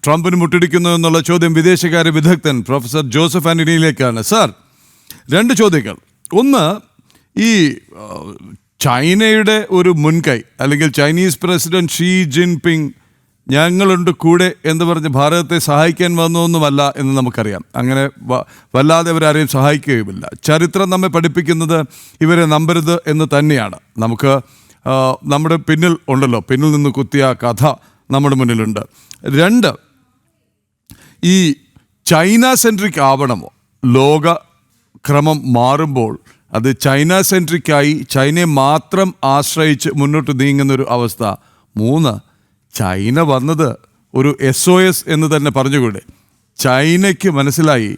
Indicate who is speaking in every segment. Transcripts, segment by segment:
Speaker 1: ട്രംപിന് മുട്ടിടിക്കുന്നു എന്നുള്ള ചോദ്യം വിദേശകാര്യ വിദഗ്ധൻ പ്രൊഫസർ ജോസഫ് ആന്റണിയിലേക്കാണ്. സാർ, രണ്ട് ചോദ്യങ്ങൾ. ഒന്ന്, ഈ ചൈനയുടെ ഒരു മുൻകൈ, അല്ലെങ്കിൽ ചൈനീസ് പ്രസിഡന്റ് ഷീ ജിൻപിങ് ഞങ്ങളുണ്ട് കൂടെ എന്ന് പറഞ്ഞ് ഭാരതത്തെ സഹായിക്കാൻ വന്നതൊന്നുമല്ല എന്ന് നമുക്കറിയാം. അങ്ങനെ വല്ലാതെ അവരാരെയും സഹായിക്കുകയുമില്ല. ചരിത്രം നമ്മെ പഠിപ്പിക്കുന്നത് ഇവരെ നമ്പരുത് എന്ന് തന്നെയാണ്. നമുക്ക് നമ്മുടെ പിന്നിൽ ഉണ്ടല്ലോ, പിന്നിൽ നിന്ന് കുത്തിയ കഥ നമ്മുടെ മുന്നിലുണ്ട്. രണ്ട്, ഈ ചൈന സെൻട്രിക് ആവണമോ? ലോകക്രമം മാറുമ്പോൾ അത് ചൈന സെൻട്രിക്കായി ചൈനയെ മാത്രം ആശ്രയിച്ച് മുന്നോട്ട് നീങ്ങുന്നൊരു അവസ്ഥ. മൂന്ന്, ചൈന വന്നത് ഒരു SOS എന്ന് തന്നെ പറഞ്ഞുകൂടെ? ചൈനയ്ക്ക് മനസ്സിലായി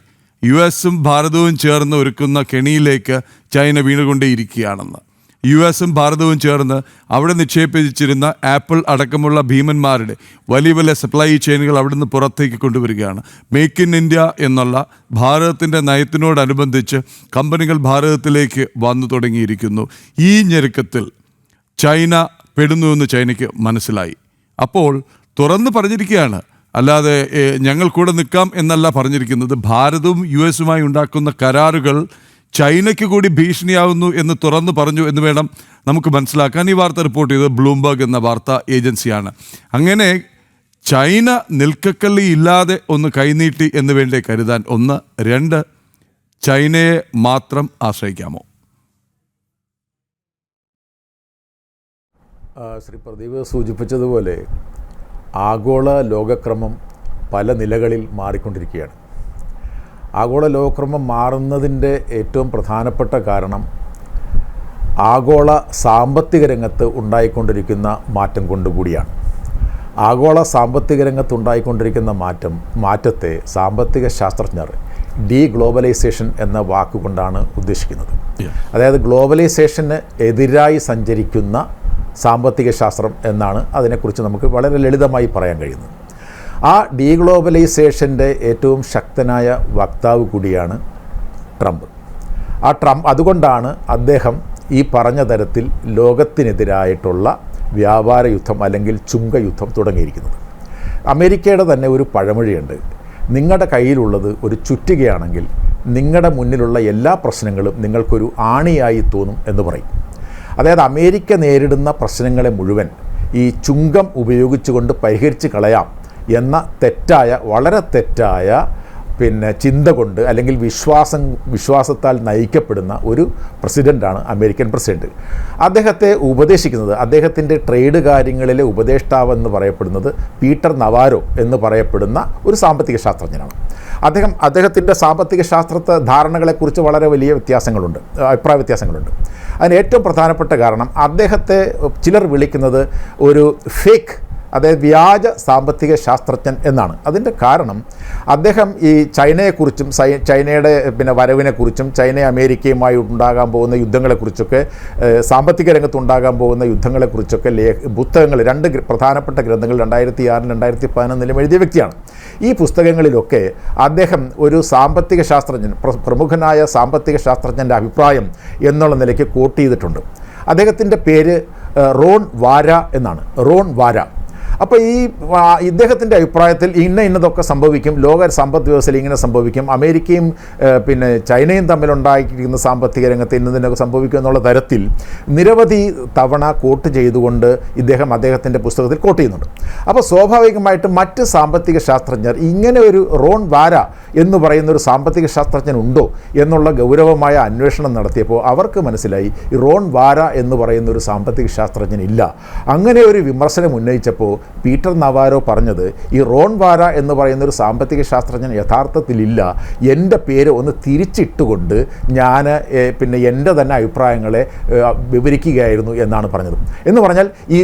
Speaker 1: US-ഉം ഭാരതവും ചേർന്ന് ഒരുക്കുന്ന കെണിയിലേക്ക് ചൈന വീണുകൊണ്ടേയിരിക്കുകയാണെന്ന്. US-ഉം ഭാരതവും ചേർന്ന് അവിടെ നിക്ഷേപിച്ചിരുന്ന ആപ്പിൾ അടക്കമുള്ള ഭീമന്മാരുടെ വലിയ വലിയ സപ്ലൈ ചെയിനുകൾ അവിടെ നിന്ന് പുറത്തേക്ക് കൊണ്ടുവരികയാണ്. മേക്ക് ഇൻ ഇന്ത്യ എന്നുള്ള ഭാരതത്തിൻ്റെ നയത്തിനോടനുബന്ധിച്ച് കമ്പനികൾ ഭാരതത്തിലേക്ക് വന്നു തുടങ്ങിയിരിക്കുന്നു. ഈ ഞെരുക്കത്തിൽ ചൈന പെടുന്നുവെന്ന് ചൈനയ്ക്ക് മനസ്സിലായി. അപ്പോൾ തുറന്ന് പറഞ്ഞിരിക്കുകയാണ്, അല്ലാതെ ഞങ്ങൾ കൂടെ നിൽക്കാം എന്നല്ല പറഞ്ഞിരിക്കുന്നത്. ഭാരതവും US-ഉമായി ഉണ്ടാക്കുന്ന കരാറുകൾ ചൈനയ്ക്ക് കൂടി ഭീഷണിയാവുന്നു എന്ന് തുറന്നു പറഞ്ഞു എന്ന് വേണം നമുക്ക് മനസ്സിലാക്കാൻ. ഈ വാർത്ത റിപ്പോർട്ട് ചെയ്തത് ബ്ലൂംബർഗ് എന്ന വാർത്താ ഏജൻസിയാണ്. അങ്ങനെ ചൈന നിൽക്കക്കള്ളി ഇല്ലാതെ ഒന്ന് കൈനീട്ടി എന്ന് വേണ്ടേ കരുതാൻ? ഒന്ന്. രണ്ട്, ചൈനയെ മാത്രം ആശ്രയിക്കാമോ?
Speaker 2: ശ്രീ പ്രദീപ് സൂചിപ്പിച്ചതുപോലെ ആഗോള ലോകക്രമം പല നിലകളിൽ മാറിക്കൊണ്ടിരിക്കുകയാണ്. ആഗോള ലോകക്രമം മാറുന്നതിൻ്റെ ഏറ്റവും പ്രധാനപ്പെട്ട കാരണം ആഗോള സാമ്പത്തിക രംഗത്ത് ഉണ്ടായിക്കൊണ്ടിരിക്കുന്ന മാറ്റം കൊണ്ടുകൂടിയാണ്. ആഗോള സാമ്പത്തിക രംഗത്ത് ഉണ്ടായിക്കൊണ്ടിരിക്കുന്ന മാറ്റത്തെ സാമ്പത്തിക ശാസ്ത്രജ്ഞർ ഡീഗ്ലോബലൈസേഷൻ എന്ന വാക്കുകൊണ്ടാണ് ഉദ്ദേശിക്കുന്നത്. അതായത് ഗ്ലോബലൈസേഷന് എതിരായി സഞ്ചരിക്കുന്ന സാമ്പത്തിക ശാസ്ത്രം എന്നാണ് അതിനെക്കുറിച്ച് നമുക്ക് വളരെ ലളിതമായി പറയാൻ കഴിയുന്നത്. ആ ഡീഗ്ലോബലൈസേഷൻ്റെ ഏറ്റവും ശക്തനായ വക്താവ് കൂടിയാണ് ട്രംപ്. അതുകൊണ്ടാണ് അദ്ദേഹം ഈ പറഞ്ഞ തരത്തിൽ ലോകത്തിനെതിരായിട്ടുള്ള വ്യാപാര യുദ്ധം അല്ലെങ്കിൽ ചുങ്കയുദ്ധം തുടങ്ങിയിരിക്കുന്നത്. അമേരിക്കയുടെ തന്നെ ഒരു പഴമൊഴിയുണ്ട്, നിങ്ങളുടെ കയ്യിലുള്ളത് ഒരു ചുറ്റികയാണെങ്കിൽ നിങ്ങളുടെ മുന്നിലുള്ള എല്ലാ പ്രശ്നങ്ങളും നിങ്ങൾക്കൊരു ആണിയായി തോന്നും എന്ന് പറയും. അതായത് അമേരിക്ക നേരിടുന്ന പ്രശ്നങ്ങളെ മുഴുവൻ ഈ ചുങ്കം ഉപയോഗിച്ചുകൊണ്ട് പരിഹരിച്ച് കളയാം എന്ന വളരെ തെറ്റായ ചിന്ത കൊണ്ട് അല്ലെങ്കിൽ വിശ്വാസത്താൽ നയിക്കപ്പെടുന്ന ഒരു പ്രസിഡൻ്റാണ് അമേരിക്കൻ പ്രസിഡൻറ്റ്. അദ്ദേഹത്തെ ഉപദേശിക്കുന്നത്, അദ്ദേഹത്തിൻ്റെ ട്രേഡ് കാര്യങ്ങളിലെ ഉപദേഷ്ടാവെന്ന് പറയപ്പെടുന്നത് പീറ്റർ നവാരോ എന്ന് പറയപ്പെടുന്ന ഒരു സാമ്പത്തിക ശാസ്ത്രജ്ഞനാണ്. അദ്ദേഹത്തിൻ്റെ സാമ്പത്തിക ശാസ്ത്ര ധാരണകളെക്കുറിച്ച് വളരെ വലിയ അഭിപ്രായ വ്യത്യാസങ്ങളുണ്ട്. അതിന് ഏറ്റവും പ്രധാനപ്പെട്ട കാരണം അദ്ദേഹത്തെ ചിലർ വിളിക്കുന്നത് ഒരു ഫേക്ക്, അതായത് വ്യാജ സാമ്പത്തിക ശാസ്ത്രജ്ഞൻ എന്നാണ്. അതിൻ്റെ കാരണം അദ്ദേഹം ഈ ചൈനയെക്കുറിച്ചും ചൈനയുടെ വരവിനെക്കുറിച്ചും ചൈന അമേരിക്കയുമായി ഉണ്ടാകാൻ പോകുന്ന യുദ്ധങ്ങളെക്കുറിച്ചൊക്കെ സാമ്പത്തിക രംഗത്തുണ്ടാകാൻ പോകുന്ന യുദ്ധങ്ങളെക്കുറിച്ചൊക്കെ പുസ്തകങ്ങൾ, രണ്ട് പ്രധാനപ്പെട്ട ഗ്രന്ഥങ്ങൾ 2006 2011 എഴുതിയ വ്യക്തിയാണ്. ഈ പുസ്തകങ്ങളിലൊക്കെ അദ്ദേഹം ഒരു സാമ്പത്തിക ശാസ്ത്രജ്ഞൻ, പ്രമുഖനായ സാമ്പത്തിക ശാസ്ത്രജ്ഞൻ്റെ അഭിപ്രായം എന്നുള്ള നിലയ്ക്ക് കോട്ട് ചെയ്തിട്ടുണ്ട്. അദ്ദേഹത്തിൻ്റെ പേര് റോൺ വാര എന്നാണ്. റോൺ വാര. അപ്പോൾ ഇദ്ദേഹത്തിൻ്റെ അഭിപ്രായത്തിൽ ഇന്നതൊക്കെ സംഭവിക്കും, ലോക സമ്പദ് വ്യവസ്ഥയിൽ ഇങ്ങനെ സംഭവിക്കും, അമേരിക്കയും ചൈനയും തമ്മിലുണ്ടായിരിക്കുന്ന സാമ്പത്തിക രംഗത്ത് ഇന്നതിനൊക്കെ സംഭവിക്കും എന്നുള്ള തരത്തിൽ നിരവധി തവണ കോട്ട് ചെയ്തുകൊണ്ട് അദ്ദേഹത്തിൻ്റെ പുസ്തകത്തിൽ കോട്ട് ചെയ്യുന്നുണ്ട്. അപ്പോൾ സ്വാഭാവികമായിട്ടും മറ്റ് സാമ്പത്തിക ശാസ്ത്രജ്ഞർ ഇങ്ങനെ ഒരു റോൺ വാര എന്ന് പറയുന്ന ഒരു സാമ്പത്തിക ശാസ്ത്രജ്ഞൻ ഉണ്ടോ എന്നുള്ള ഗൗരവമായ അന്വേഷണം നടത്തിയപ്പോൾ അവർക്ക് മനസ്സിലായി ഈ റോൺ വാര എന്ന് പറയുന്ന ഒരു സാമ്പത്തിക ശാസ്ത്രജ്ഞൻ ഇല്ല. അങ്ങനെ ഒരു വിമർശനം ഉന്നയിച്ചപ്പോൾ പീറ്റർ നവാരോ പറഞ്ഞത്, ഈ റോൺ വാര എന്ന് പറയുന്ന ഒരു സാമ്പത്തിക ശാസ്ത്രജ്ഞൻ യഥാർത്ഥത്തിലില്ല, എൻ്റെ പേര് ഒന്ന് തിരിച്ചിട്ടുകൊണ്ട് ഞാൻ എൻ്റെ തന്നെ അഭിപ്രായങ്ങളെ വിവരിക്കുകയായിരുന്നു എന്നാണ് പറഞ്ഞത്. എന്ന് പറഞ്ഞാൽ ഈ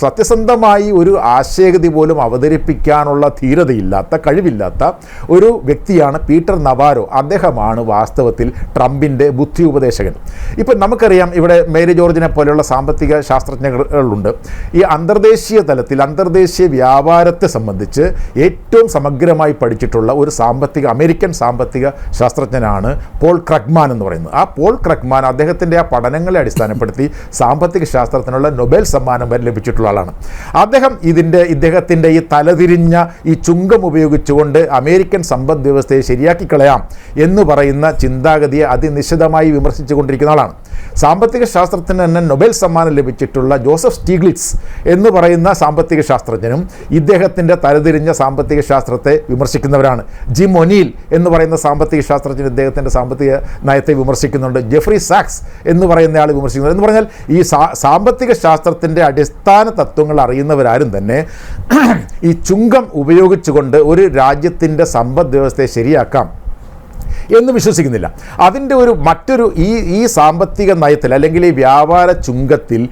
Speaker 2: സത്യസന്ധമായി ഒരു ആശയഗതി പോലും അവതരിപ്പിക്കാനുള്ള ധീരതയില്ലാത്ത, കഴിവില്ലാത്ത ഒരു വ്യക്തിയാണ് പീറ്റർ നവാരോ. അദ്ദേഹമാണ് വാസ്തവത്തിൽ ട്രംപിൻ്റെ ബുദ്ധി ഉപദേശകൻ. ഇപ്പം നമുക്കറിയാം, ഇവിടെ മേരി ജോർജിനെ പോലെയുള്ള സാമ്പത്തിക ശാസ്ത്രജ്ഞകളുണ്ട്. ഈ അന്തർദേശീയ തലത്തിൽ അന്തർദേശീയ വ്യാപാരത്തെ സംബന്ധിച്ച് ഏറ്റവും സമഗ്രമായി പഠിച്ചിട്ടുള്ള ഒരു അമേരിക്കൻ സാമ്പത്തിക ശാസ്ത്രജ്ഞനാണ് പോൾ ക്രഗ്മാൻ എന്ന് പറയുന്നത്. ആ പോൾ ക്രഗ്മാൻ അദ്ദേഹത്തിൻ്റെ ആ പഠനങ്ങളെ അടിസ്ഥാനപ്പെടുത്തി സാമ്പത്തിക ശാസ്ത്രത്തിനുള്ള നൊബേൽ സമ്മാനം വരെ ലഭിച്ചിട്ടുള്ള ആളാണ്. അദ്ദേഹം ഇദ്ദേഹത്തിൻ്റെ ഈ തലതിരിഞ്ഞ ഈ ചുങ്കം ഉപയോഗിച്ചുകൊണ്ട് അമേരിക്കൻ സമ്പദ് വ്യവസ്ഥയെ ശരിയാക്കി കളയാം എന്ന് പറയുന്ന ചിന്താഗതിയെ അതിനിശിതമായി വിമർശിച്ചു കൊണ്ടിരിക്കുന്ന ആളാണ്. സാമ്പത്തിക ശാസ്ത്രത്തിന് തന്നെ നൊബേൽ സമ്മാനം ലഭിച്ചിട്ടുള്ള ജോസഫ് സ്റ്റീഗ്ലിറ്റ്സ് എന്ന് പറയുന്ന സാമ്പത്തിക ശാസ്ത്രജ്ഞനും ഇദ്ദേഹത്തിൻ്റെ തലതിരിഞ്ഞ സാമ്പത്തിക ശാസ്ത്രത്തെ വിമർശിക്കുന്നവരാണ്. ജിം ഒനീൽ എന്ന് പറയുന്ന സാമ്പത്തിക ശാസ്ത്രജ്ഞൻ ഇദ്ദേഹത്തിൻ്റെ സാമ്പത്തിക നയത്തെ വിമർശിക്കുന്നുണ്ട്. ജെഫ്രി സാക്സ് എന്ന് പറയുന്ന ആൾ വിമർശിക്കുന്നുണ്ട്. എന്ന് പറഞ്ഞാൽ ഈ സാമ്പത്തിക ശാസ്ത്രത്തിൻ്റെ അടിസ്ഥാന തത്വങ്ങൾ അറിയുന്നവരാരും തന്നെ ഈ ചുങ്കം ഉപയോഗിച്ചുകൊണ്ട് ഒരു രാജ്യത്തിൻ്റെ സമ്പദ് വ്യവസ്ഥയെ ശരിയാക്കാം എന്ന് വിശ്വസിക്കുന്നില്ല. അതിൻ്റെ മറ്റൊരു ഈ സാമ്പത്തിക നയത്തിൽ അല്ലെങ്കിൽ ഈ വ്യാപാര ചുങ്കത്തിൽ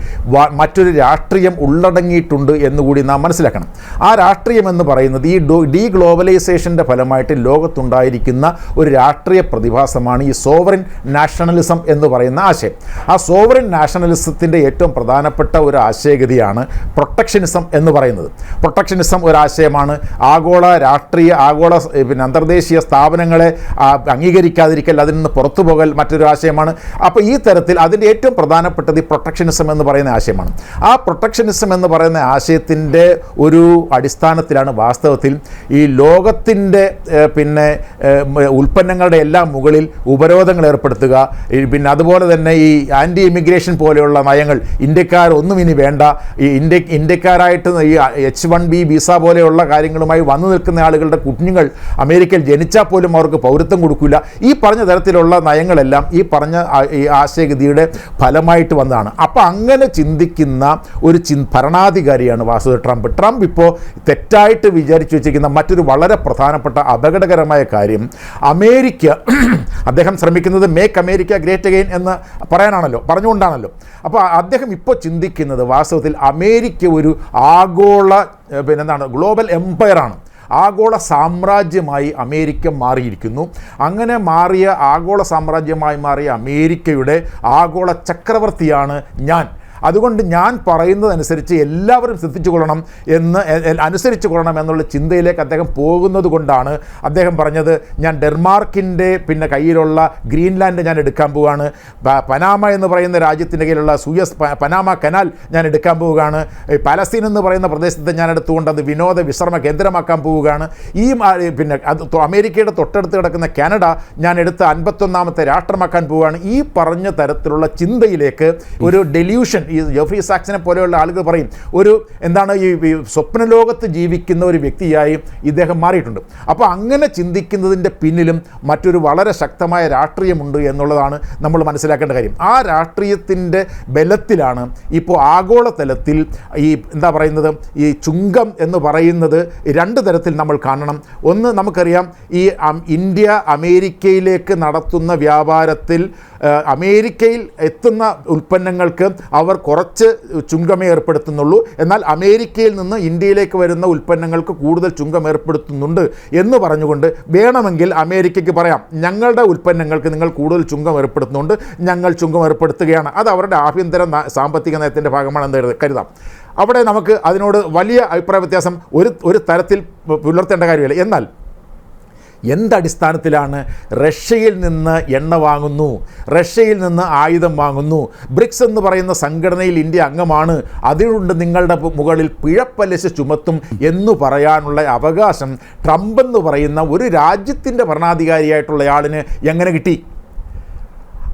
Speaker 2: മറ്റൊരു രാഷ്ട്രീയം ഉള്ളടങ്ങിയിട്ടുണ്ട് എന്നുകൂടി നാം മനസ്സിലാക്കണം. ആ രാഷ്ട്രീയം എന്ന് പറയുന്നത് ഈ ഡീഗ്ലോബലൈസേഷൻ്റെ ഫലമായിട്ട് ലോകത്തുണ്ടായിരിക്കുന്ന ഒരു രാഷ്ട്രീയ പ്രതിഭാസമാണ് ഈ സോവറിൻ നാഷണലിസം എന്ന് പറയുന്ന ആശയം. ആ സോവറിൻ നാഷണലിസത്തിൻ്റെ ഏറ്റവും പ്രധാനപ്പെട്ട ഒരു ആശയഗതിയാണ് പ്രൊട്ടക്ഷനിസം എന്ന് പറയുന്നത്. പ്രൊട്ടക്ഷനിസം ഒരാശയമാണ്. ആഗോള രാഷ്ട്രീയ അന്തർദേശീയ സ്ഥാപനങ്ങളെ അംഗീകരിക്കാതിരിക്കൽ, അതിൽ നിന്ന് പുറത്തു പോകൽ മറ്റൊരു ആശയമാണ്. അപ്പോൾ ഈ തരത്തിൽ അതിൻ്റെ ഏറ്റവും പ്രധാനപ്പെട്ടത് ഈ പ്രൊട്ടക്ഷനിസം എന്ന് പറയുന്ന ആശയമാണ്. ആ പ്രൊട്ടക്ഷനിസം എന്ന് പറയുന്ന ആശയത്തിൻ്റെ ഒരു അടിസ്ഥാനത്തിലാണ് വാസ്തവത്തിൽ ഈ ലോകത്തിൻ്റെ ഉൽപ്പന്നങ്ങളുടെ എല്ലാം മുകളിൽ ഉപരോധങ്ങൾ ഏർപ്പെടുത്തുക, പിന്നെ അതുപോലെ തന്നെ ഈ ആൻറ്റി ഇമിഗ്രേഷൻ പോലെയുള്ള നയങ്ങൾ, ഇന്ത്യക്കാരൊന്നും ഇനി വേണ്ട, ഈ ഇന്ത്യക്കാരായിട്ട് ഈ H1B വിസ പോലെയുള്ള കാര്യങ്ങളുമായി വന്നു നിൽക്കുന്ന ആളുകളുടെ കുഞ്ഞുങ്ങൾ അമേരിക്കയിൽ ജനിച്ചാൽ പോലും അവർക്ക് പൗരത്വം കൊടുക്കില്ല. ഈ പറഞ്ഞ തരത്തിലുള്ള നയങ്ങളെല്ലാം ഈ പറഞ്ഞ ഈ ആശയഗതിയുടെ ഫലമായിട്ട് വന്നതാണ്. അപ്പോൾ അങ്ങനെ ചിന്തിക്കുന്ന ഒരു ഭരണാധികാരിയാണ് വാസ്തവ ട്രംപ് ഇപ്പോൾ തെറ്റായിട്ട് വിചാരിച്ചു വെച്ചിരിക്കുന്ന മറ്റൊരു വളരെ പ്രധാനപ്പെട്ട അപകടകരമായ കാര്യം, അദ്ദേഹം ശ്രമിക്കുന്നത് മേക്ക് അമേരിക്ക ഗ്രേറ്റ് അഗെയിൻ എന്ന് പറഞ്ഞുകൊണ്ടാണല്ലോ. അപ്പോൾ അദ്ദേഹം ഇപ്പോൾ ചിന്തിക്കുന്നത് വാസ്തവത്തിൽ അമേരിക്ക ഒരു ആഗോള ഗ്ലോബൽ എംപയറാണ്. ആഗോള സാമ്രാജ്യമായി അമേരിക്ക മാറിയിരിക്കുന്നു. അങ്ങനെ മാറിയ ആഗോള സാമ്രാജ്യമായി മാറിയ അമേരിക്കയുടെ ആഗോള ചക്രവർത്തിയാണ് ഞാൻ. അതുകൊണ്ട് ഞാൻ പറയുന്നതനുസരിച്ച് എല്ലാവരും അനുസരിച്ചു കൊള്ളണം എന്നുള്ള ചിന്തയിലേക്ക് അദ്ദേഹം പോകുന്നത് കൊണ്ടാണ് അദ്ദേഹം പറഞ്ഞത്, ഞാൻ ഡെൻമാർക്കിൻ്റെ കയ്യിലുള്ള ഗ്രീൻലാൻഡ് ഞാൻ എടുക്കാൻ പോവുകയാണ്, പനാമ എന്ന് പറയുന്ന രാജ്യത്തിൻ്റെ കയ്യിലുള്ള പനാമ കനാൽ ഞാൻ എടുക്കാൻ പോവുകയാണ്, പലസ്തീൻ എന്ന് പറയുന്ന പ്രദേശത്തെ ഞാൻ എടുത്തുകൊണ്ട് അത് വിനോദ വിശ്രമ കേന്ദ്രമാക്കാൻ പോവുകയാണ്, ഈ അമേരിക്കയുടെ തൊട്ടടുത്ത് കിടക്കുന്ന കാനഡ ഞാൻ എടുത്ത് 51ാമത്തെ രാഷ്ട്രമാക്കാൻ പോവുകയാണ്. ഈ പറഞ്ഞ തരത്തിലുള്ള ചിന്തയിലേക്ക് ഒരു ഡെല്യൂഷൻ, ഈ ജെഫ്രി സാക്സിനെ പോലെയുള്ള ആളുകൾ പറയും, ഈ സ്വപ്നലോകത്ത് ജീവിക്കുന്ന ഒരു വ്യക്തിയായി ഇദ്ദേഹം മാറിയിട്ടുണ്ട്. അപ്പോൾ അങ്ങനെ ചിന്തിക്കുന്നതിൻ്റെ പിന്നിലും മറ്റൊരു വളരെ ശക്തമായ രാഷ്ട്രീയമുണ്ട് എന്നുള്ളതാണ് നമ്മൾ മനസ്സിലാക്കേണ്ട കാര്യം. ആ രാഷ്ട്രീയത്തിൻ്റെ ബലത്തിലാണ് ഇപ്പോൾ ആഗോളതലത്തിൽ ഈ ചുങ്കം എന്ന് പറയുന്നത് രണ്ട് തരത്തിൽ നമ്മൾ കാണണം. ഒന്ന്, നമുക്കറിയാം ഈ ഇന്ത്യ അമേരിക്കയിലേക്ക് നടത്തുന്ന വ്യാപാരത്തിൽ അമേരിക്കയിൽ എത്തുന്ന ഉൽപ്പന്നങ്ങൾക്ക് അവർ കുറച്ച് ചുങ്കമേ ഏർപ്പെടുത്തുന്നുള്ളൂ, എന്നാൽ അമേരിക്കയിൽ നിന്ന് ഇന്ത്യയിലേക്ക് വരുന്ന ഉൽപ്പന്നങ്ങൾക്ക് കൂടുതൽ ചുങ്കം ഏർപ്പെടുത്തുന്നുണ്ട് എന്ന് പറഞ്ഞുകൊണ്ട് വേണമെങ്കിൽ അമേരിക്കയ്ക്ക് പറയാം, ഞങ്ങളുടെ ഉൽപ്പന്നങ്ങൾക്ക് നിങ്ങൾ കൂടുതൽ ചുങ്കം ഏർപ്പെടുത്തുന്നുണ്ട്, ഞങ്ങൾ ചുങ്കം ഏർപ്പെടുത്തുകയാണ്. അത് അവരുടെ ആഭ്യന്തര സാമ്പത്തിക നയത്തിൻ്റെ ഭാഗമാണെന്ന് കരുതാം. അവിടെ നമുക്ക് അതിനോട് വലിയ അഭിപ്രായ വ്യത്യാസം ഒരു തരത്തിൽ പുലർത്തേണ്ട കാര്യമില്ല. എന്നാൽ എന്തടിസ്ഥാനത്തിലാണ് റഷ്യയിൽ നിന്ന് എണ്ണ വാങ്ങുന്നു, റഷ്യയിൽ നിന്ന് ആയുധം വാങ്ങുന്നു, ബ്രിക്സ് എന്ന് പറയുന്ന സംഘടനയിൽ ഇന്ത്യ അംഗമാണ്, അതുകൊണ്ട് നിങ്ങളുടെ മുകളിൽ പിഴപ്പലിശ ചുമത്തും എന്ന് പറയാനുള്ള അവകാശം ട്രംപ് എന്ന് പറയുന്ന ഒരു രാജ്യത്തിൻ്റെ ഭരണാധികാരിയായിട്ടുള്ള ആളിന് എങ്ങനെ കിട്ടി?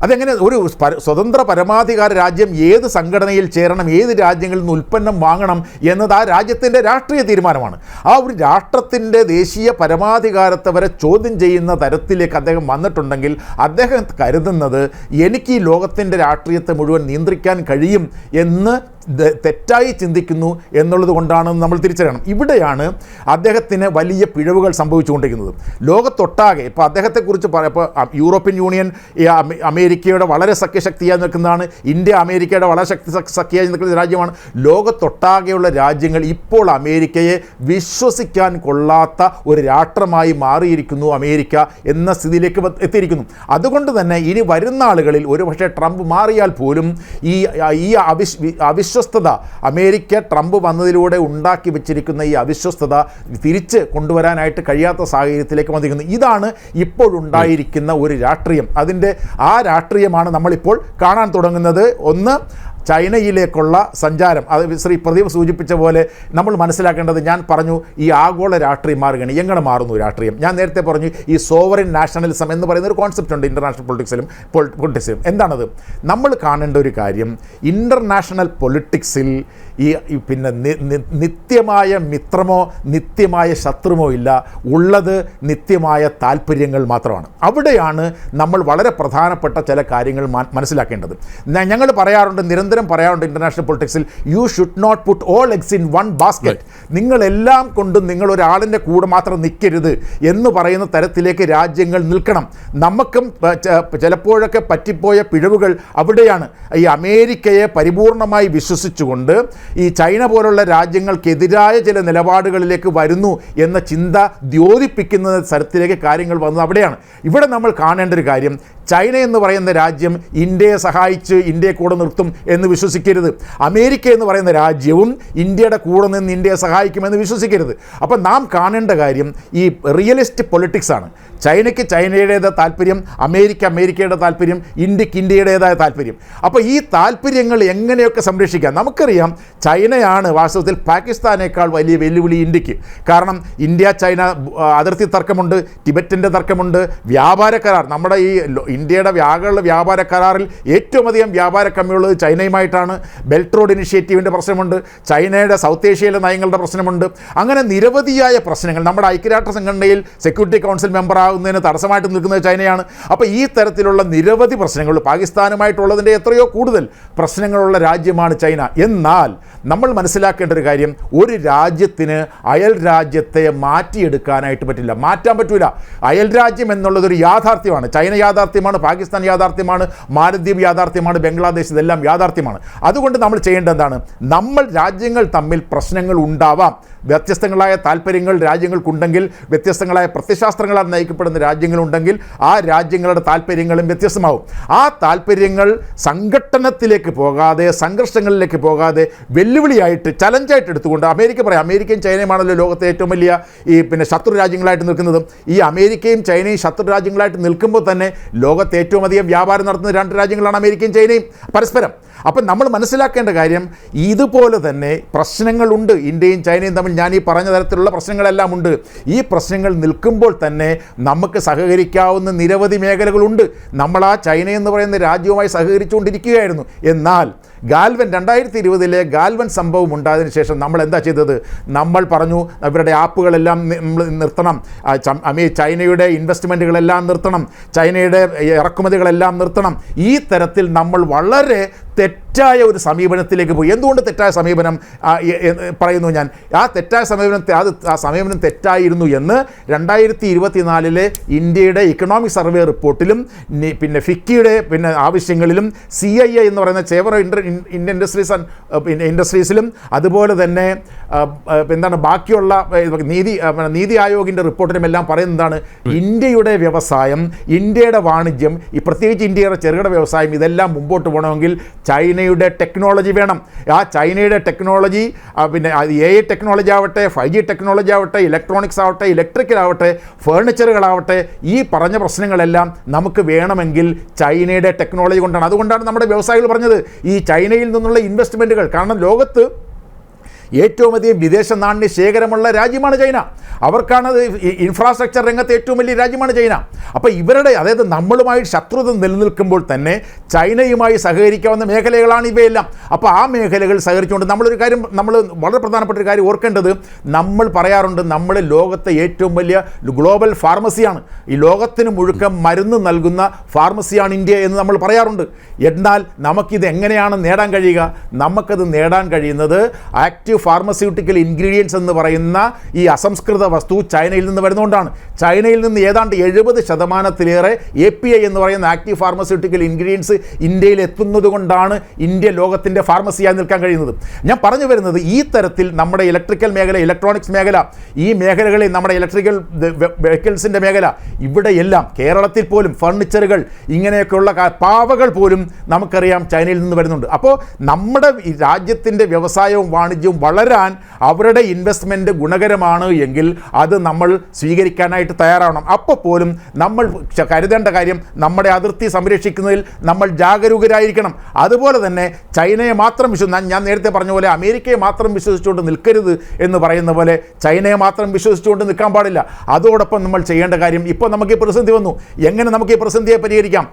Speaker 2: അതെങ്ങനെ? ഒരു സ്വതന്ത്ര പരമാധികാര രാജ്യം ഏത് സംഘടനയിൽ ചേരണം, ഏത് രാജ്യങ്ങളിൽ നിന്ന് ഉൽപ്പന്നം വാങ്ങണം എന്നത് ആ രാജ്യത്തിൻ്റെ രാഷ്ട്രീയ തീരുമാനമാണ്. ആ ഒരു രാഷ്ട്രത്തിൻ്റെ ദേശീയ പരമാധികാരത്തെ വരെ ചോദ്യം ചെയ്യുന്ന തരത്തിലേക്ക് അദ്ദേഹം വന്നിട്ടുണ്ടെങ്കിൽ അദ്ദേഹം കരുതുന്നത് എനിക്ക് ഈ ലോകത്തിൻ്റെ രാഷ്ട്രീയത്തെ മുഴുവൻ നിയന്ത്രിക്കാൻ കഴിയും എന്ന് തെറ്റായി ചിന്തിക്കുന്നു എന്നുള്ളത് കൊണ്ടാണെന്ന് നമ്മൾ തിരിച്ചറിയണം. ഇവിടെയാണ് അദ്ദേഹത്തിന് വലിയ പിഴവുകൾ സംഭവിച്ചുകൊണ്ടിരിക്കുന്നത്. ലോകത്തൊട്ടാകെ ഇപ്പോൾ അദ്ദേഹത്തെക്കുറിച്ച് ഇപ്പോൾ യൂറോപ്യൻ യൂണിയൻ അമേരിക്കയുടെ വളരെ സഖ്യശക്തിയായി നിൽക്കുന്നതാണ്, ഇന്ത്യ അമേരിക്കയുടെ വളരെ സഖ്യമായി നിൽക്കുന്ന രാജ്യമാണ്. ലോകത്തൊട്ടാകെയുള്ള രാജ്യങ്ങൾ ഇപ്പോൾ അമേരിക്കയെ വിശ്വസിക്കാൻ കൊള്ളാത്ത ഒരു രാഷ്ട്രമായി മാറിയിരിക്കുന്നു അമേരിക്ക എന്ന സ്ഥിതിയിലേക്ക് എത്തിയിരിക്കുന്നു. അതുകൊണ്ട് തന്നെ ഇനി വരുന്ന ആളുകളിൽ ഒരുപക്ഷെ ട്രംപ് മാറിയാൽ പോലും ഈ അവിശ്വാസം അവിശ്വസ്തത അമേരിക്ക ട്രംപ് വന്നതിലൂടെ ഉണ്ടാക്കി വെച്ചിരിക്കുന്ന ഈ അവിശ്വസ്തത തിരിച്ച് കൊണ്ടുവരാനായിട്ട് കഴിയാത്ത സാഹചര്യത്തിലേക്ക് വന്നിരിക്കുന്നു. ഇതാണ് ഇപ്പോഴുണ്ടായിരിക്കുന്ന ഒരു രാഷ്ട്രീയം. അതിൻ്റെ ആ രാഷ്ട്രീയമാണ് നമ്മളിപ്പോൾ കാണാൻ തുടങ്ങുന്നത്. ഒന്ന്, ചൈനയിലേക്കുള്ള സഞ്ചാരം. അത് ശ്രീ പ്രദീപ് സൂചിപ്പിച്ച പോലെ നമ്മൾ മനസ്സിലാക്കേണ്ടത്, ഞാൻ പറഞ്ഞു ഈ ആഗോള രാഷ്ട്രീയം മാറുകയാണ്. എങ്ങനെ മാറുന്നു രാഷ്ട്രീയം? ഞാൻ നേരത്തെ പറഞ്ഞു ഈ സോവറിൻ നാഷണലിസം എന്ന് പറയുന്ന ഒരു കോൺസെപ്റ്റ് ഉണ്ട് ഇൻ്റർനാഷണൽ പൊളിറ്റിക്സിലും. എന്താണത്? നമ്മൾ കാണേണ്ട ഒരു കാര്യം, ഇൻ്റർനാഷണൽ പൊളിറ്റിക്സിൽ ഈ പിന്നെ നിത്യമായ മിത്രമോ നിത്യമായ ശത്രുമോ ഇല്ല, ഉള്ളത് നിത്യമായ താല്പര്യങ്ങൾ മാത്രമാണ്. അവിടെയാണ് നമ്മൾ വളരെ പ്രധാനപ്പെട്ട ചില കാര്യങ്ങൾ മനസ്സിലാക്കേണ്ടത്. ഞങ്ങൾ പറയാറുണ്ട്, നിരന്തരം പറയാറുണ്ട് ഇൻ്റർനാഷണൽ പൊളിറ്റിക്സിൽ, you should not put all eggs in one basket. നിങ്ങളെല്ലാം കൊണ്ടും നിങ്ങൾ ഒരാളിൻ്റെ കൂടെ മാത്രം നിൽക്കരുത് എന്ന് പറയുന്ന തരത്തിലേക്ക് രാജ്യങ്ങൾ നിൽക്കണം. നമുക്കും ചിലപ്പോഴൊക്കെ പറ്റിപ്പോയ പിഴവുകൾ അവിടെയാണ്. ഈ അമേരിക്കയെ പരിപൂർണമായി വിശ്വസിച്ചുകൊണ്ട് ഈ ചൈന പോലുള്ള രാജ്യങ്ങൾക്കെതിരായ ചില നിലപാടുകളിലേക്ക് വരുന്നു എന്ന ചിന്ത ദ്യോതിപ്പിക്കുന്ന തരത്തിലേക്ക് കാര്യങ്ങൾ വന്നത് അവിടെയാണ്. ഇവിടെ നമ്മൾ കാണേണ്ട ഒരു കാര്യം, ചൈന എന്ന് പറയുന്ന രാജ്യം ഇന്ത്യയെ സഹായിച്ച് ഇന്ത്യയെ കൂടെ നിർത്തും എന്ന് വിശ്വസിക്കരുത്. അമേരിക്ക എന്ന് പറയുന്ന രാജ്യവും ഇന്ത്യയുടെ കൂടെ നിന്ന് ഇന്ത്യയെ സഹായിക്കുമെന്ന് വിശ്വസിക്കരുത്. അപ്പം നാം കാണേണ്ട കാര്യം ഈ റിയലിസ്റ്റ് പൊളിറ്റിക്സ് ആണ്. ചൈനയ്ക്ക് ചൈനയുടേതായ താല്പര്യം, അമേരിക്കയുടെ താല്പര്യം, ഇന്ത്യക്ക് ഇന്ത്യയുടേതായ താല്പര്യം. അപ്പോൾ ഈ താല്പര്യങ്ങൾ എങ്ങനെയൊക്കെ സംരക്ഷിക്കാം? നമുക്കറിയാം ചൈനയാണ് വാസ്തവത്തിൽ പാകിസ്ഥാനേക്കാൾ വലിയ വെല്ലുവിളി ഇന്ത്യക്ക്. കാരണം ഇന്ത്യ ചൈന അതിർത്തി തർക്കമുണ്ട്, ടിബറ്റിൻ്റെ തർക്കമുണ്ട്, വ്യാപാര കരാർ. നമ്മുടെ ഈ ഇന്ത്യയുടെ ആഗോള വ്യാപാര കരാറിൽ ഏറ്റവും അധികം വ്യാപാര കമ്മിയുള്ളത് ചൈനയുമായിട്ടാണ്. ബെൽറ്റ് റോഡ് ഇനിഷ്യേറ്റീവിൻ്റെ പ്രശ്നമുണ്ട്, ചൈനയുടെ സൗത്ത് ഏഷ്യയിലെ നയങ്ങളുടെ പ്രശ്നമുണ്ട്. അങ്ങനെ നിരവധിയായ പ്രശ്നങ്ങൾ. നമ്മുടെ ഐക്യരാഷ്ട്ര സംഘടനയിൽ സെക്യൂരിറ്റി കൗൺസിൽ മെമ്പർ ആകുന്നതിന് തടസ്സമായിട്ട് നിൽക്കുന്നത് ചൈനയാണ്. അപ്പോൾ ഈ തരത്തിലുള്ള നിരവധി പ്രശ്നങ്ങൾ, പാകിസ്ഥാനുമായിട്ടുള്ളതിൻ്റെ എത്രയോ കൂടുതൽ പ്രശ്നങ്ങളുള്ള രാജ്യമാണ് ചൈന. എന്നാൽ നമ്മൾ മനസ്സിലാക്കേണ്ട ഒരു കാര്യം, ഒരു രാജ്യത്തിന് അയൽ രാജ്യത്തെ മാറ്റിയെടുക്കാനായിട്ട് പറ്റില്ല, മാറ്റാൻ പറ്റില്ല. അയൽ രാജ്യം എന്നുള്ളതൊരു യാഥാർത്ഥ്യമാണ്. ചൈന യാഥാർത്ഥ്യമാണ്, പാകിസ്ഥാൻ യാഥാർത്ഥ്യമാണ്, മാലദ്വീപ് യാഥാർത്ഥ്യമാണ്, ബംഗ്ലാദേശ്, ഇതെല്ലാം യാഥാർത്ഥ്യമാണ്. അതുകൊണ്ട് നമ്മൾ ചെയ്യേണ്ടത് എന്താണ്? നമ്മൾ രാജ്യങ്ങൾ തമ്മിൽ പ്രശ്നങ്ങൾ ഉണ്ടാവാം, വ്യത്യസ്തങ്ങളായ താല്പര്യങ്ങൾ രാജ്യങ്ങൾക്കുണ്ടെങ്കിൽ, വ്യത്യസ്തങ്ങളായ പ്രത്യയശാസ്ത്രങ്ങളാൽ നയിക്കപ്പെടുന്ന രാജ്യങ്ങളുണ്ടെങ്കിൽ ആ രാജ്യങ്ങളുടെ താല്പര്യങ്ങളും വ്യത്യസ്തമാവും. ആ താല്പര്യങ്ങൾ സംഘട്ടനത്തിലേക്ക് പോകാതെ, സംഘർഷങ്ങളിലേക്ക് പോകാതെ, വെല്ലുവിളിയായിട്ട് ചലഞ്ചായിട്ട് എടുത്തുകൊണ്ട് അമേരിക്കയും ചൈനയുമാണല്ലോ ലോകത്തെ ഏറ്റവും വലിയ ശത്രു രാജ്യങ്ങളായിട്ട് നിൽക്കുന്നത്. ഈ അമേരിക്കയും ചൈനയും ശത്രു രാജ്യങ്ങളായിട്ട് നിൽക്കുമ്പോൾ തന്നെ ലോകത്തെ ഏറ്റവും അധികം വ്യാപാരം നടത്തുന്ന രണ്ട് രാജ്യങ്ങളാണ് അമേരിക്കയും ചൈനയും പരസ്പരം. അപ്പം നമ്മൾ മനസ്സിലാക്കേണ്ട കാര്യം, ഇതുപോലെ തന്നെ പ്രശ്നങ്ങളുണ്ട് ഇന്ത്യയും ചൈനയും തമ്മിൽ. ഞാൻ ഈ പറഞ്ഞ തരത്തിലുള്ള പ്രശ്നങ്ങളെല്ലാം ഉണ്ട്. ഈ പ്രശ്നങ്ങൾ നിൽക്കുമ്പോൾ തന്നെ നമുക്ക് സഹകരിക്കാവുന്ന നിരവധി മേഖലകളുണ്ട്. നമ്മൾ ആ ചൈന എന്ന് പറയുന്ന രാജ്യവുമായി സഹകരിച്ചുകൊണ്ടിരിക്കുകയായിരുന്നു. എന്നാൽ 2020 ഗാൽവൻ സംഭവം ഉണ്ടായതിനു ശേഷം നമ്മൾ എന്താ ചെയ്തത്? നമ്മൾ പറഞ്ഞു അവരുടെ ആപ്പുകളെല്ലാം നിർത്തണം, ചൈനയുടെ ഇൻവെസ്റ്റ്മെൻറ്റുകളെല്ലാം നിർത്തണം, ചൈനയുടെ ഇറക്കുമതികളെല്ലാം നിർത്തണം. ഈ തരത്തിൽ നമ്മൾ വളരെ തെറ്റായ ഒരു സമീപനത്തിലേക്ക് പോയി. എന്തുകൊണ്ട് തെറ്റായ സമീപനം പറയുന്നു ഞാൻ? ആ തെറ്റായ സമീപനം തെറ്റായിരുന്നു എന്ന് 2024 ഇന്ത്യയുടെ ഇക്കണോമിക് സർവേ റിപ്പോർട്ടിലും ഫിക്കിയുടെ ആവശ്യങ്ങളിലും CIA എന്ന് പറയുന്ന ചേംബർ ഓഫ് ഇന്ത്യൻ ഇൻഡസ്ട്രീസിലും അതുപോലെ തന്നെ ബാക്കിയുള്ള നീതി ആയോഗിൻ്റെ റിപ്പോർട്ടിലും എല്ലാം പറയുന്നതാണ്, ഇന്ത്യയുടെ വ്യവസായം, ഇന്ത്യയുടെ വാണിജ്യം, പ്രത്യേകിച്ച് ഇന്ത്യയുടെ ചെറുകിട വ്യവസായം, ഇതെല്ലാം മുമ്പോട്ട് പോകണമെങ്കിൽ ചൈനയുടെ ടെക്നോളജി വേണം. ആ ചൈനയുടെ ടെക്നോളജി AI ടെക്നോളജി ആവട്ടെ, 5G ടെക്നോളജി ആവട്ടെ, ഇലക്ട്രോണിക്സ് ആവട്ടെ, ഇലക്ട്രിക്കൽ ആവട്ടെ, ഫേർണിച്ചറുകളാവട്ടെ, ഈ പറഞ്ഞ പ്രശ്നങ്ങളെല്ലാം നമുക്ക് വേണമെങ്കിൽ ചൈനയുടെ ടെക്നോളജി കൊണ്ടാണ്. അതുകൊണ്ടാണ് നമ്മുടെ വ്യവസായികൾ പറഞ്ഞത് ഈ ചൈനയിൽ നിന്നുള്ള ഇൻവെസ്റ്റ്മെൻറ്റുകൾ. കാരണം ലോകത്ത് ഏറ്റവും അധികം വിദേശ നാണ്യ ശേഖരമുള്ള രാജ്യമാണ് ചൈന. അവർക്കാണത് ഇൻഫ്രാസ്ട്രക്ചർ രംഗത്ത് ഏറ്റവും വലിയ രാജ്യമാണ് ചൈന. അപ്പോൾ ഇവരുടെ, അതായത് നമ്മളുമായി ശത്രുത നിലനിൽക്കുമ്പോൾ തന്നെ ചൈനയുമായി സഹകരിക്കാവുന്ന മേഖലകളാണ് ഇവയെല്ലാം. അപ്പോൾ ആ മേഖലകൾ സഹകരിച്ചുകൊണ്ട് നമ്മൾ വളരെ പ്രധാനപ്പെട്ട ഒരു കാര്യം ഓർക്കേണ്ടത്, നമ്മൾ പറയാറുണ്ട് നമ്മൾ ലോകത്തെ ഏറ്റവും വലിയ ഗ്ലോബൽ ഫാർമസിയാണ്, ഈ ലോകത്തിന് മുഴുക്കം മരുന്ന് നൽകുന്ന ഫാർമസിയാണ് ഇന്ത്യ എന്ന് നമ്മൾ പറയാറുണ്ട്. എന്നാൽ നമുക്കിത് എങ്ങനെയാണ് നേടാൻ കഴിയുക? നമുക്കത് നേടാൻ കഴിയുന്നത് ആക്റ്റീവ് ആക്റ്റീവ് ഫാർമസ്യൂട്ടിക്കൽ ഇൻഗ്രീഡിയൻസ് എന്ന് പറയുന്ന ഈ അസംസ്കൃത വസ്തു ചൈനയിൽ നിന്ന് വരുന്നതുകൊണ്ടാണ്. ചൈനയിൽ നിന്ന് ഏതാണ്ട് 70% API എന്ന് പറയുന്ന ആക്റ്റീവ് ഫാർമസ്യൂട്ടിക്കൽ ഇൻഗ്രീഡിയൻസ് ഇന്ത്യയിൽ എത്തുന്നത് കൊണ്ടാണ് ഇന്ത്യ ലോകത്തിൻ്റെ ഫാർമസിയായി നിൽക്കാൻ കഴിയുന്നത്. ഞാൻ പറഞ്ഞു വരുന്നത് ഈ തരത്തിൽ നമ്മുടെ ഇലക്ട്രിക്കൽ മേഖല, ഇലക്ട്രോണിക്സ് മേഖല, ഈ മേഖലകളിൽ നമ്മുടെ ഇലക്ട്രിക്കൽ വെഹിക്കിൾസിൻ്റെ മേഖല, ഇവിടെയെല്ലാം കേരളത്തിൽ പോലും ഫർണിച്ചറുകൾ ഇങ്ങനെയൊക്കെയുള്ള പാവകൾ പോലും നമുക്കറിയാം ചൈനയിൽ നിന്ന് വരുന്നുണ്ട്. അപ്പോൾ നമ്മുടെ ഈ രാജ്യത്തിൻ്റെ വ്യവസായവും വാണിജ്യവും വളരാൻ അവരുടെ ഇൻവെസ്റ്റ്മെൻറ്റ് ഗുണകരമാണ് എങ്കിൽ അത് നമ്മൾ സ്വീകരിക്കാനായിട്ട് തയ്യാറാവണം. അപ്പോൾ പോലും നമ്മൾ കരുതേണ്ട കാര്യം നമ്മുടെ അതിർത്തി സംരക്ഷിക്കുന്നതിൽ നമ്മൾ ജാഗരൂകരായിരിക്കണം. അതുപോലെ തന്നെ ചൈനയെ മാത്രം ഞാൻ നേരത്തെ പറഞ്ഞ പോലെ അമേരിക്കയെ മാത്രം വിശ്വസിച്ചുകൊണ്ട് നിൽക്കരുത് എന്ന് പറയുന്ന പോലെ ചൈനയെ മാത്രം വിശ്വസിച്ചുകൊണ്ട് നിൽക്കാൻ പാടില്ല. അതോടൊപ്പം നമ്മൾ ചെയ്യേണ്ട കാര്യം, ഇപ്പോൾ നമുക്ക് ഈ പ്രതിസന്ധി വന്നു, എങ്ങനെ നമുക്ക് ഈ പ്രതിസന്ധിയെ പരിഹരിക്കാം?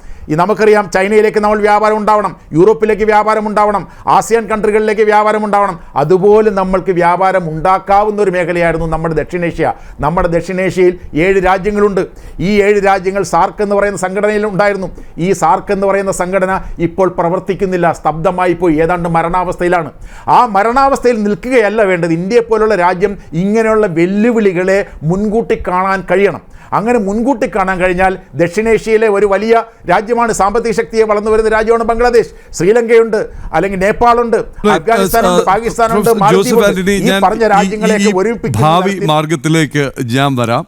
Speaker 2: നമുക്കറിയാം ചൈനയിലേക്ക് നമ്മൾ വ്യാപാരം ഉണ്ടാവണം, യൂറോപ്പിലേക്ക് വ്യാപാരം ഉണ്ടാവണം, ആസിയാൻ കൺട്രികളിലേക്ക് വ്യാപാരം ഉണ്ടാവണം. അതുപോലെ നമ്മൾക്ക് വ്യാപാരം ഉണ്ടാക്കാവുന്ന ഒരു മേഖലയായിരുന്നു നമ്മുടെ ദക്ഷിണേഷ്യ. നമ്മുടെ ദക്ഷിണേഷ്യയിൽ 7 രാജ്യങ്ങളുണ്ട്. ഈ 7 രാജ്യങ്ങൾ സാർക്ക് എന്ന് പറയുന്ന സംഘടനയിൽ ഉണ്ടായിരുന്നു. ഈ സാർക്ക് എന്ന് പറയുന്ന സംഘടന ഇപ്പോൾ പ്രവർത്തിക്കുന്നില്ല, സ്തബ്ധമായി പോയി, ഏതാണ്ട് മരണാവസ്ഥയിലാണ്. ആ മരണാവസ്ഥയിൽ നിൽക്കുകയല്ല വേണ്ടത്. ഇന്ത്യയെ പോലുള്ള രാജ്യം ഇങ്ങനെയുള്ള വെല്ലുവിളികളെ മുൻകൂട്ടി കാണാൻ കഴിയണം. അങ്ങനെ മുൻകൂട്ടി കാണാൻ കഴിഞ്ഞാൽ ദക്ഷിണേഷ്യയിലെ ഒരു വലിയ രാജ്യമാണ്, സാമ്പത്തിക ശക്തിയെ വളർന്നു വരുന്ന രാജ്യമാണ് ബംഗ്ലാദേശ്, ശ്രീലങ്കയുണ്ട്, അല്ലെങ്കിൽ നേപ്പാളുണ്ട്, അഫ്ഗാനിസ്ഥാനുണ്ട്, പാകിസ്ഥാനുണ്ട്, മാലദ്വീപുണ്ട്. ഈ പറഞ്ഞ രാജ്യങ്ങളെയൊക്കെ ഒരുമിപ്പിക്കുന്ന
Speaker 1: ഭാവി മാർഗത്തിലേക്ക് ഞാൻ വരാം.